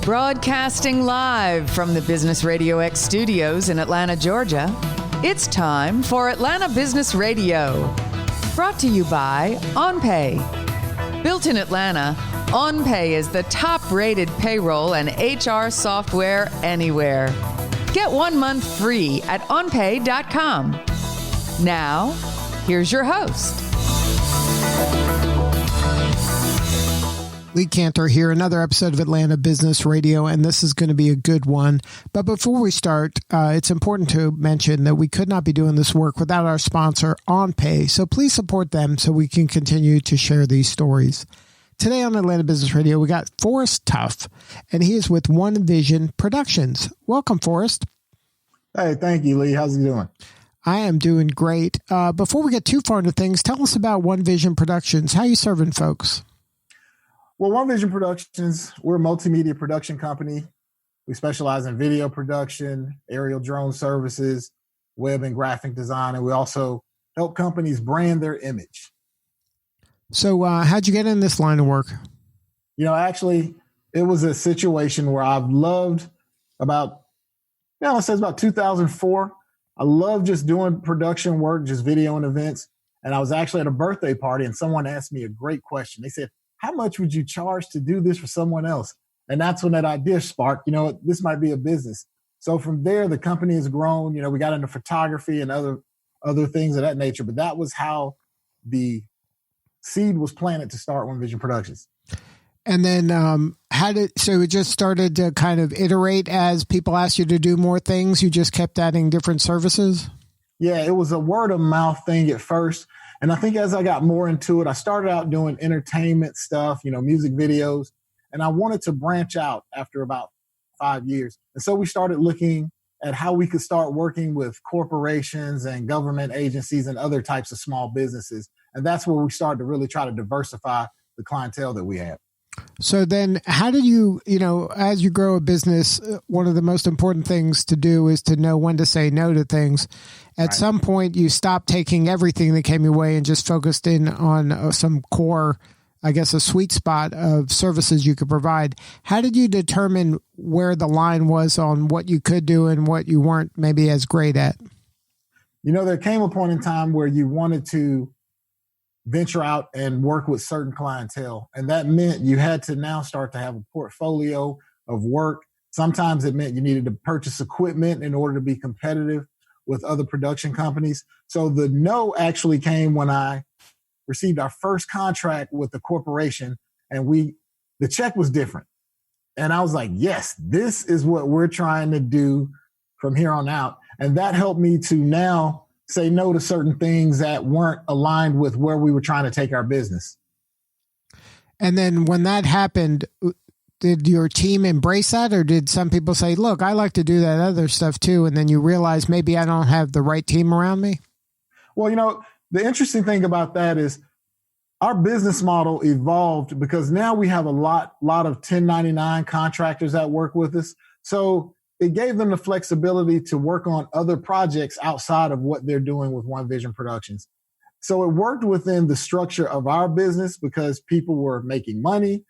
Broadcasting live from the Business RadioX studios in Atlanta, Georgia, it's time for Atlanta Business Radio. Brought to you by OnPay. Built in Atlanta, OnPay is the top-rated payroll and HR software anywhere. Get 1 month free at onpay.com. Now, here's your host. Lee Cantor here, another episode of Atlanta Business Radio, and this is going to be a good one. But before we start, it's important to mention that we could not be doing this work without our sponsor, OnPay. So please support them so we can continue to share these stories. Today on Atlanta Business Radio, we got Forrest Tuff, and he is with One Vision Productions. Welcome, Forrest. Hey, thank you, Lee. How's it doing? I am doing great. Before we get too far into things, tell us about One Vision Productions. How you serving folks? Well, One Vision Productions, we're a multimedia production company. We specialize in video production, aerial drone services, web and graphic design, and we also help companies brand their image. So how'd you get in this line of work? You know, actually, it was a situation where I've loved let's say it's about 2004. I love just doing production work, just video and events. And I was actually at a birthday party and someone asked me a great question. They said, how much would you charge to do this for someone else? And that's when that idea sparked, this might be a business. So from there, the company has grown. We got into photography and other things of that nature. But that was how the seed was planted to start One Vision Productions. And then so it just started to kind of iterate as people asked you to do more things? You just kept adding different services? Yeah, it was a word of mouth thing at first. And I think as I got more into it, I started out doing entertainment stuff, music videos, and I wanted to branch out after about 5 years. And so we started looking at how we could start working with corporations and government agencies and other types of small businesses. And that's where we started to really try to diversify the clientele that we have. So then how did you, as you grow a business, one of the most important things to do is to know when to say no to things. At some point, you stopped taking everything that came your way and just focused in on some core, I guess, a sweet spot of services you could provide. How did you determine where the line was on what you could do and what you weren't maybe as great at? There came a point in time where you wanted to venture out and work with certain clientele. And that meant you had to now start to have a portfolio of work. Sometimes it meant you needed to purchase equipment in order to be competitive with other production companies. So the no actually came when I received our first contract with the corporation, and the check was different. And I was like, yes, this is what we're trying to do from here on out. And that helped me to now say no to certain things that weren't aligned with where we were trying to take our business. And then when that happened, did your team embrace that, or did some people say, look, I like to do that other stuff too, and then you realize maybe I don't have the right team around me? Well, the interesting thing about that is our business model evolved because now we have a lot of 1099 contractors that work with us. So it gave them the flexibility to work on other projects outside of what they're doing with One Vision Productions. So it worked within the structure of our business because people were making money,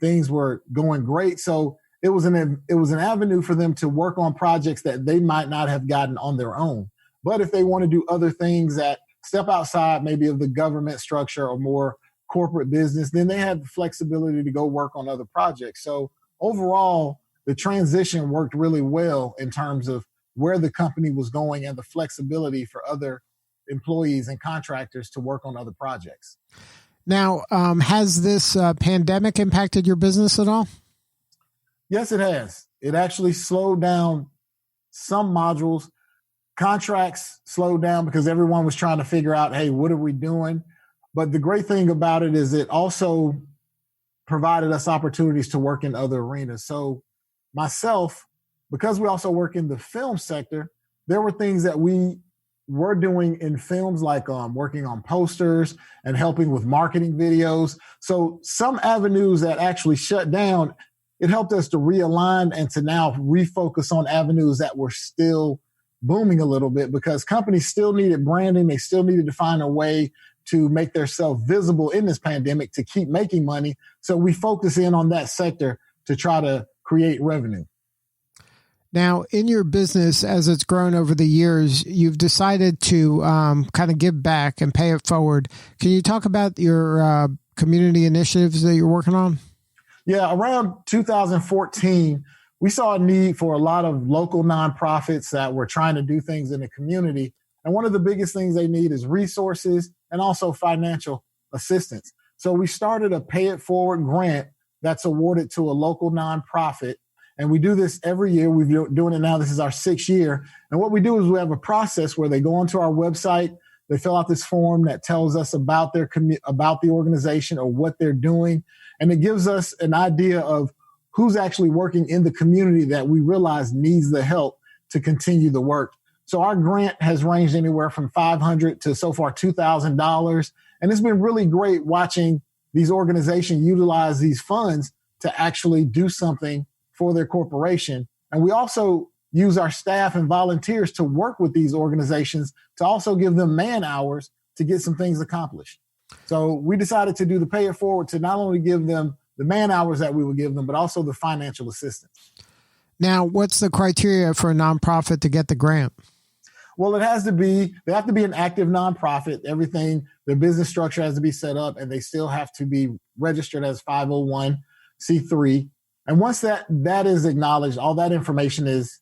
things were going great. So it was an avenue for them to work on projects that they might not have gotten on their own. But if they want to do other things that step outside maybe of the government structure or more corporate business, then they had the flexibility to go work on other projects. So overall, the transition worked really well in terms of where the company was going and the flexibility for other employees and contractors to work on other projects. Now, has this pandemic impacted your business at all? Yes, it has. It actually slowed down some modules. Contracts slowed down because everyone was trying to figure out, hey, what are we doing? But the great thing about it is it also provided us opportunities to work in other arenas. So myself, because we also work in the film sector, there were things that we were doing in films like working on posters and helping with marketing videos. So some avenues that actually shut down, it helped us to realign and to now refocus on avenues that were still booming a little bit because companies still needed branding. They still needed to find a way to make themselves visible in this pandemic to keep making money. So we focus in on that sector to try to create revenue. Now, in your business, as it's grown over the years, you've decided to kind of give back and pay it forward. Can you talk about your community initiatives that you're working on? Yeah, around 2014, we saw a need for a lot of local nonprofits that were trying to do things in the community. And one of the biggest things they need is resources and also financial assistance. So we started a pay it forward grant that's awarded to a local nonprofit. And we do this every year. We've been doing it now. This is our 6th year. And what we do is we have a process where they go onto our website, they fill out this form that tells us about about the organization or what they're doing. And it gives us an idea of who's actually working in the community that we realize needs the help to continue the work. So our grant has ranged anywhere from $500 to so far $2,000. And it's been really great watching these organizations utilize these funds to actually do something for their corporation. And we also use our staff and volunteers to work with these organizations to also give them man hours to get some things accomplished. So we decided to do the pay it forward to not only give them the man hours that we would give them, but also the financial assistance. Now, what's the criteria for a nonprofit to get the grant? Well, they have to be an active nonprofit. Everything, their business structure has to be set up, and they still have to be registered as 501c3. And once that is acknowledged, all that information is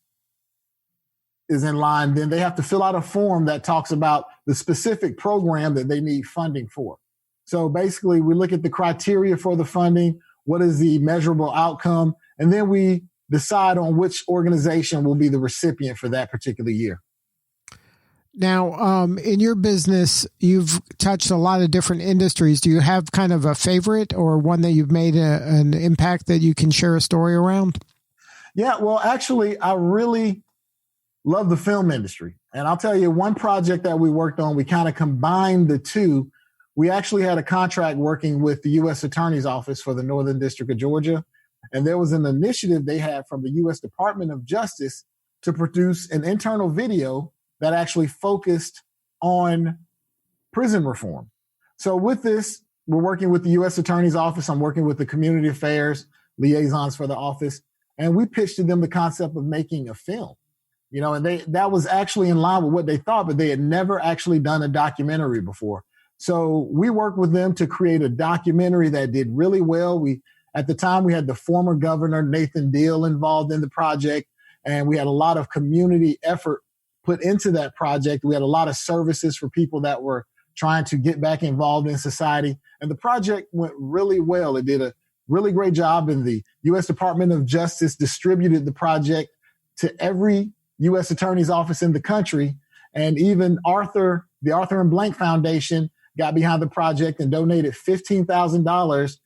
in line, then they have to fill out a form that talks about the specific program that they need funding for. So basically, we look at the criteria for the funding, what is the measurable outcome, and then we decide on which organization will be the recipient for that particular year. Now, in your business, you've touched a lot of different industries. Do you have kind of a favorite or one that you've made an impact that you can share a story around? Yeah, well, actually, I really love the film industry. And I'll tell you one project that we worked on, we kind of combined the two. We actually had a contract working with the U.S. Attorney's Office for the Northern District of Georgia. And there was an initiative they had from the U.S. Department of Justice to produce an internal video that actually focused on prison reform. So with this, we're working with the U.S. Attorney's Office. I'm working with the community affairs liaisons for the office. And we pitched to them the concept of making a film. You know, and that was actually in line with what they thought, but they had never actually done a documentary before. So we worked with them to create a documentary that did really well. At the time, we had the former governor, Nathan Deal, involved in the project, and we had a lot of community effort put into that project. We had a lot of services for people that were trying to get back involved in society. And the project went really well. It did a really great job, and the U.S. Department of Justice distributed the project to every U.S. Attorney's Office in the country. And even the Arthur and Blank Foundation got behind the project and donated $15,000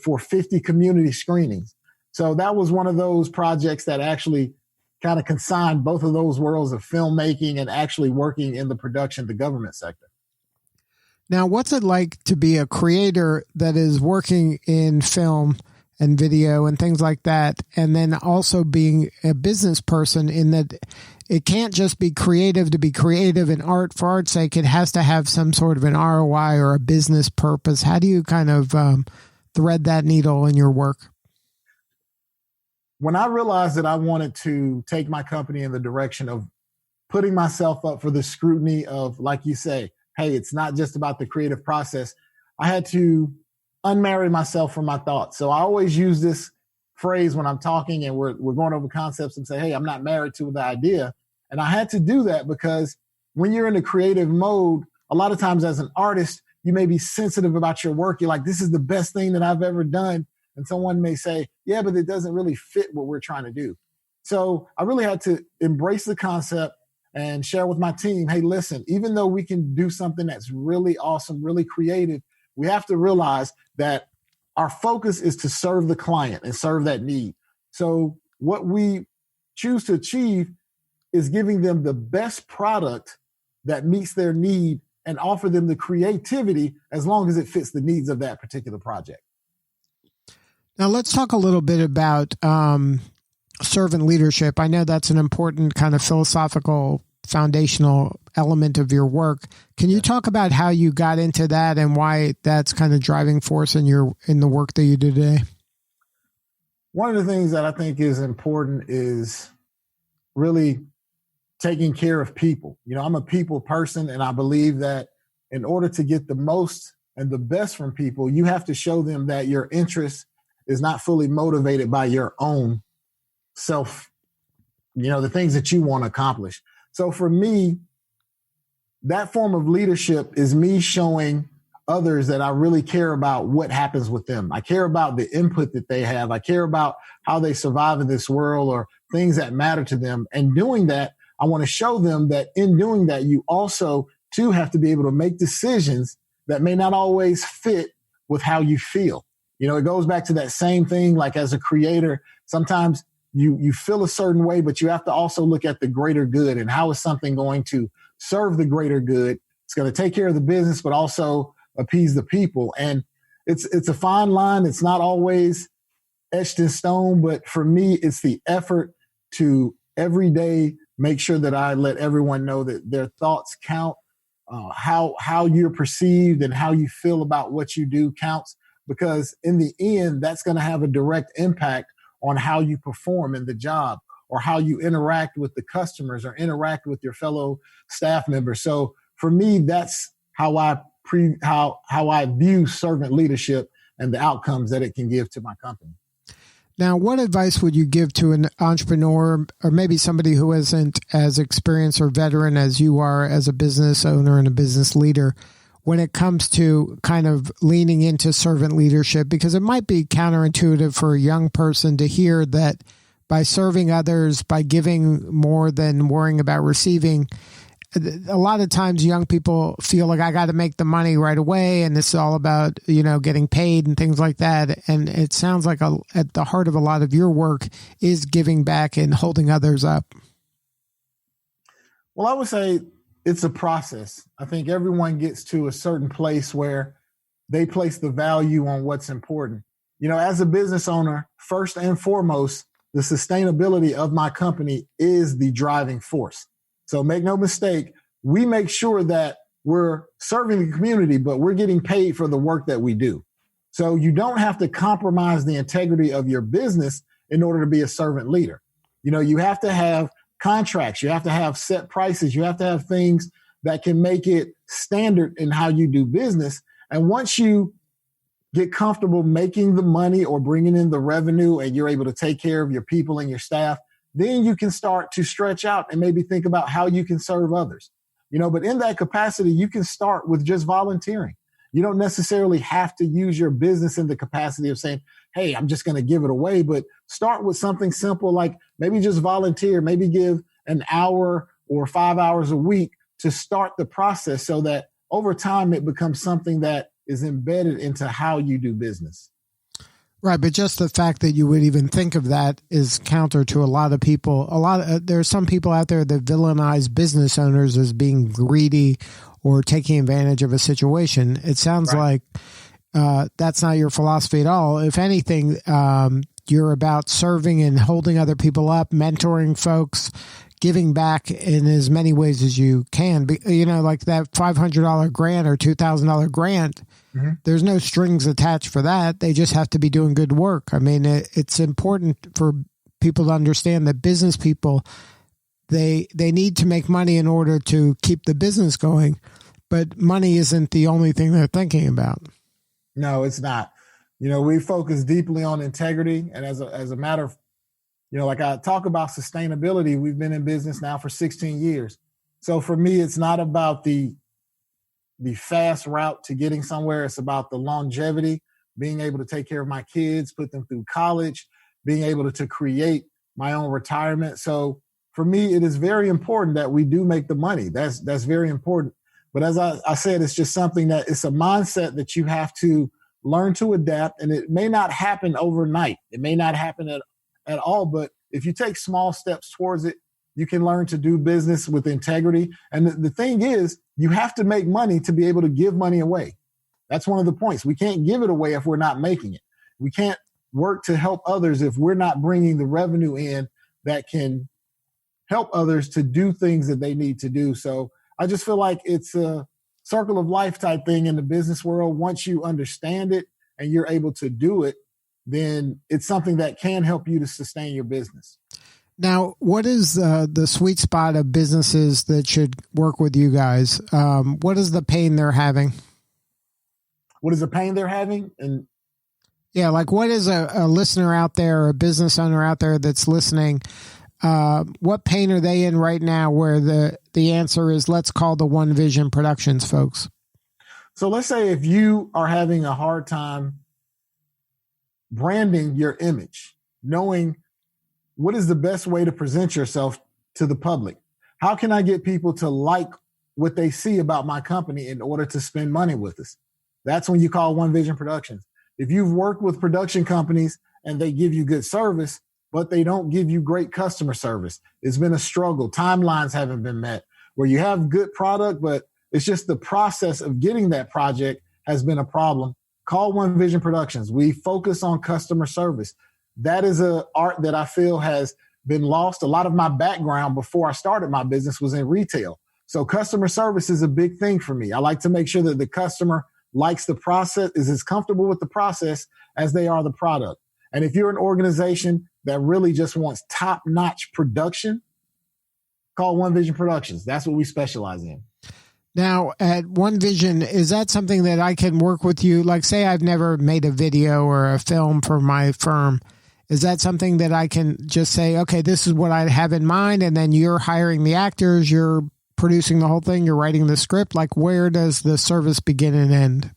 for 50 community screenings. So that was one of those projects that actually kind of consigned both of those worlds of filmmaking and actually working in the production, the government sector. Now, what's it like to be a creator that is working in film and video and things like that, and then also being a business person in that it can't just be creative to be creative and art for art's sake. It has to have some sort of an ROI or a business purpose. How do you kind of thread that needle in your work? When I realized that I wanted to take my company in the direction of putting myself up for the scrutiny of, like you say, hey, it's not just about the creative process, I had to unmarry myself from my thoughts. So I always use this phrase when I'm talking and we're going over concepts and say, hey, I'm not married to the idea. And I had to do that because when you're in a creative mode, a lot of times as an artist, you may be sensitive about your work. You're like, this is the best thing that I've ever done. And someone may say, yeah, but it doesn't really fit what we're trying to do. So I really had to embrace the concept and share with my team, hey, listen, even though we can do something that's really awesome, really creative, we have to realize that our focus is to serve the client and serve that need. So what we choose to achieve is giving them the best product that meets their need and offer them the creativity as long as it fits the needs of that particular project. Now, let's talk a little bit about servant leadership. I know that's an important kind of philosophical, foundational element of your work. Can you talk about how you got into that and why that's kind of driving force in the work that you do today? One of the things that I think is important is really taking care of people. I'm a people person, and I believe that in order to get the most and the best from people, you have to show them that your interest is not fully motivated by your own self, the things that you want to accomplish. So for me, that form of leadership is me showing others that I really care about what happens with them. I care about the input that they have. I care about how they survive in this world or things that matter to them. And doing that, I want to show them that in doing that, you also too have to be able to make decisions that may not always fit with how you feel. It goes back to that same thing, like as a creator, sometimes you feel a certain way, but you have to also look at the greater good and how is something going to serve the greater good. It's going to take care of the business, but also appease the people. And it's a fine line. It's not always etched in stone, but for me, it's the effort to every day make sure that I let everyone know that their thoughts count, how you're perceived and how you feel about what you do counts, because in the end, that's going to have a direct impact on how you perform in the job or how you interact with the customers or interact with your fellow staff members. So for me, that's how I view servant leadership and the outcomes that it can give to my company. Now, what advice would you give to an entrepreneur or maybe somebody who isn't as experienced or veteran as you are as a business owner and a business leader when it comes to kind of leaning into servant leadership? Because it might be counterintuitive for a young person to hear that by serving others, by giving more than worrying about receiving, a lot of times young people feel like I got to make the money right away and it's all about, getting paid and things like that. And it sounds like at the heart of a lot of your work is giving back and holding others up. Well, I would say it's a process. I think everyone gets to a certain place where they place the value on what's important. As a business owner, first and foremost, the sustainability of my company is the driving force. So make no mistake, we make sure that we're serving the community, but we're getting paid for the work that we do. So you don't have to compromise the integrity of your business in order to be a servant leader. You have to have contracts. You have to have set prices. You have to have things that can make it standard in how you do business. And once you get comfortable making the money or bringing in the revenue and you're able to take care of your people and your staff, then you can start to stretch out and maybe think about how you can serve others. But in that capacity, you can start with just volunteering. You don't necessarily have to use your business in the capacity of saying, hey, I'm just going to give it away, but start with something simple like maybe just volunteer, maybe give an hour or 5 hours a week to start the process so that over time it becomes something that is embedded into how you do business. Right, but just the fact that you would even think of that is counter to a lot of people. There are some people out there that villainize business owners as being greedy or taking advantage of a situation. It sounds like that's not your philosophy at all. If anything, you're about serving and holding other people up, mentoring folks, giving back in as many ways as you can. Like that $500 grant or $2,000 grant. Mm-hmm. There's no strings attached for that. They just have to be doing good work. I mean, it's important for people to understand that business people, they need to make money in order to keep the business going, but money isn't the only thing they're thinking about. No, it's not. We focus deeply on integrity. And as a matter of, like I talk about sustainability, we've been in business now for 16 years. So for me, it's not about the fast route to getting somewhere. It's about the longevity, being able to take care of my kids, put them through college, being able to create my own retirement. So for me, it is very important that we do make the money. That's very important. But as I said, it's just something that it's a mindset that you have to learn to adapt. And it may not happen overnight. It may not happen at all. But if you take small steps towards it, you can learn to do business with integrity. And the thing is, you have to make money to be able to give money away. That's one of the points. We can't give it away if we're not making it. We can't work to help others if we're not bringing the revenue in that can help others to do things that they need to do. So I just feel like it's a circle of life type thing in the business world. Once you understand it and you're able to do it, then it's something that can help you to sustain your business. Now, what is the sweet spot of businesses that should work with you guys? What is the pain they're having? What is the pain they're having? And yeah, like what is a listener out there, a business owner out there that's listening? What pain are they in right now where the answer is, let's call the One Vision Productions folks? So let's say if you are having a hard time branding your image, knowing what is the best way to present yourself to the public? How can I get people to like what they see about my company in order to spend money with us? That's when you call One Vision Productions. If you've worked with production companies and they give you good service, but they don't give you great customer service, it's been a struggle. Timelines haven't been met. Where you have good product, but it's just the process of getting that project has been a problem. Call One Vision Productions. We focus on customer service. That is an art that I feel has been lost. A lot of my background before I started my business was in retail. So customer service is a big thing for me. I like to make sure that the customer likes the process, is as comfortable with the process as they are the product. And if you're an organization that really just wants top-notch production, call One Vision Productions. That's what we specialize in. Now, at One Vision, is that something that I can work with you? Like, say I've never made a video or a film for my firm. Is that something that I can just say, okay, this is what I have in mind, and then you're hiring the actors, you're producing the whole thing, you're writing the script? Like, where does the service begin and end?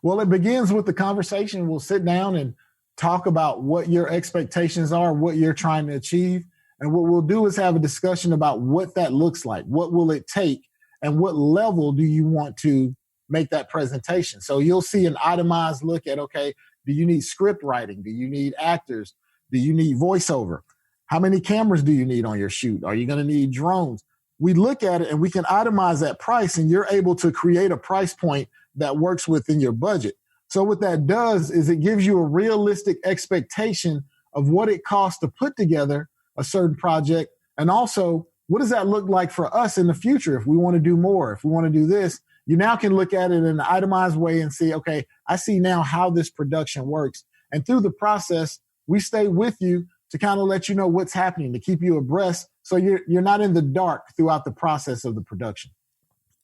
Well, it begins with the conversation. We'll sit down and talk about what your expectations are, what you're trying to achieve. And what we'll do is have a discussion about what that looks like. What will it take? And what level do you want to make that presentation? So you'll see an itemized look at, okay, do you need script writing? Do you need actors? Do you need voiceover? How many cameras do you need on your shoot? Are you going to need drones? We look at it and we can itemize that price, and you're able to create a price point that works within your budget. So what that does is it gives you a realistic expectation of what it costs to put together a certain project. And also, what does that look like for us in the future? If we want to do more, if we want to do this, you now can look at it in an itemized way and see, okay, I see now how this production works. And through the process, we stay with you to kind of let you know what's happening, to keep you abreast so you're not in the dark throughout the process of the production.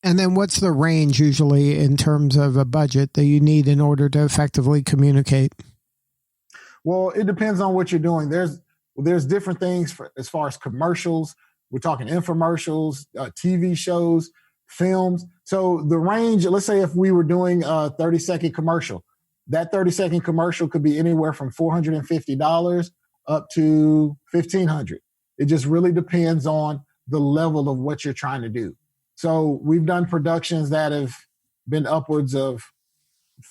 And then what's the range usually in terms of a budget that you need in order to effectively communicate? Well, it depends on what you're doing. There's different things as far as commercials. We're talking infomercials, TV shows, films. So the range, let's say if we were doing a 30-second commercial, that 30-second commercial could be anywhere from $450 up to $1,500. It just really depends on the level of what you're trying to do. So we've done productions that have been upwards of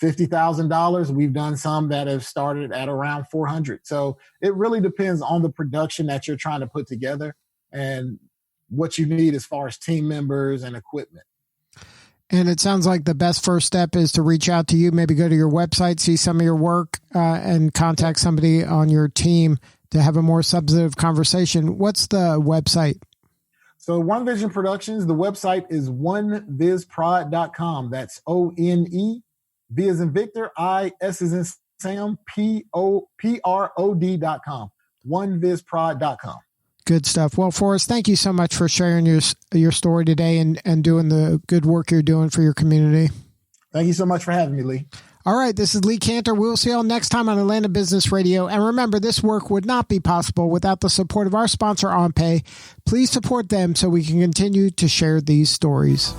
$50,000. We've done some that have started at around $400. So it really depends on the production that you're trying to put together and what you need as far as team members and equipment. And it sounds like the best first step is to reach out to you, maybe go to your website, see some of your work, and contact somebody on your team to have a more substantive conversation. What's the website? So One Vision Productions, the website is onevizprod.com. That's ONE, V as in Victor, I, S as in Sam, POPROD.com. onevizprod.com. Good stuff. Well, Forrest, thank you so much for sharing your story today and doing the good work you're doing for your community. Thank you so much for having me, Lee. All right, this is Lee Cantor. We'll see you all next time on Atlanta Business Radio. And remember, this work would not be possible without the support of our sponsor, OnPay. Please support them so we can continue to share these stories.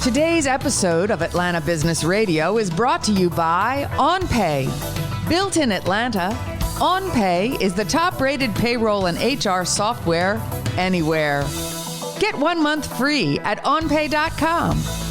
Today's episode of Atlanta Business Radio is brought to you by OnPay. Built in Atlanta, OnPay is the top-rated payroll and HR software anywhere. Get 1 month free at onpay.com.